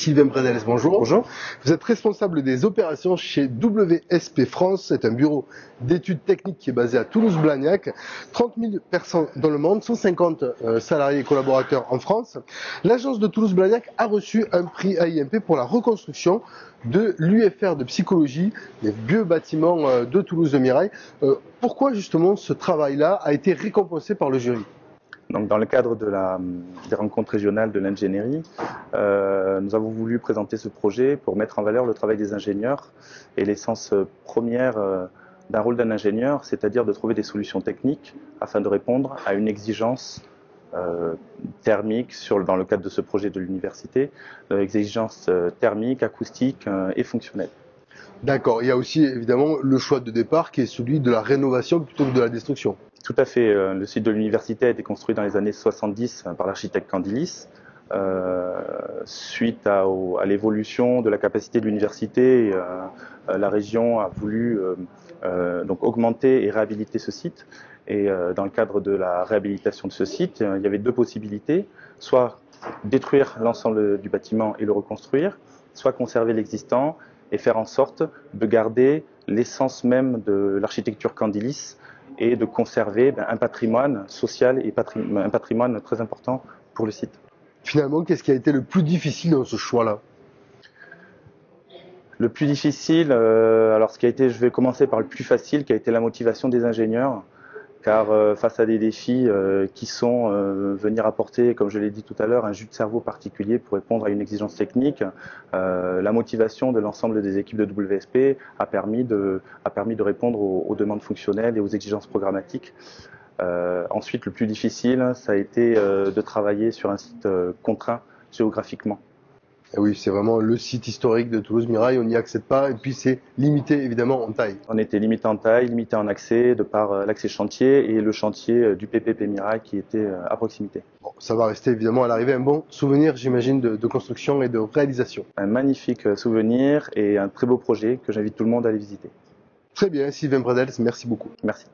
Sylvain Bredels, bonjour. Bonjour. Vous êtes responsable des opérations chez WSP France. C'est un bureau d'études techniques qui est basé à Toulouse-Blagnac. 30 000 personnes dans le monde, 150 salariés et collaborateurs en France. L'agence de Toulouse-Blagnac a reçu un prix AIMP pour la reconstruction de l'UFR de psychologie, les vieux bâtiments de Toulouse-de-Mirail. Pourquoi justement ce travail-là a été récompensé par le jury ? Donc, dans le cadre des rencontres régionales de l'ingénierie, nous avons voulu présenter ce projet pour mettre en valeur le travail des ingénieurs et l'essence première d'un rôle d'un ingénieur, c'est-à-dire de trouver des solutions techniques afin de répondre à une exigence thermique dans le cadre de ce projet de l'université, exigence thermique, acoustique et fonctionnelle. D'accord, il y a aussi évidemment le choix de départ qui est celui de la rénovation plutôt que de la destruction. Tout à fait. Le site de l'université a été construit dans les années 70 par l'architecte Candilis. Suite à l'évolution de la capacité de l'université, la région a voulu donc augmenter et réhabiliter ce site. Et dans le cadre de la réhabilitation de ce site, il y avait deux possibilités. Soit détruire l'ensemble du bâtiment et le reconstruire, soit conserver l'existant et faire en sorte de garder l'essence même de l'architecture Candilis et de conserver un patrimoine social et un patrimoine très important pour le site. Finalement, qu'est-ce qui a été le plus difficile dans ce choix-là ? Le plus difficile, alors je vais commencer par le plus facile, qui a été la motivation des ingénieurs, car face à des défis qui sont venir apporter, comme je l'ai dit tout à l'heure, un jus de cerveau particulier pour répondre à une exigence technique, la motivation de l'ensemble des équipes de WSP a permis de répondre aux demandes fonctionnelles et aux exigences programmatiques. Ensuite, le plus difficile, ça a été de travailler sur un site contraint géographiquement. Et oui, c'est vraiment le site historique de Toulouse-Mirail, on n'y accède pas, et puis c'est limité évidemment en taille. On était limité en taille, limité en accès, de par l'accès chantier et le chantier du PPP Mirail qui était à proximité. Bon, ça va rester évidemment à l'arrivée un bon souvenir, j'imagine, de construction et de réalisation. Un magnifique souvenir et un très beau projet que j'invite tout le monde à aller visiter. Très bien, Sylvain Bredels, merci beaucoup. Merci.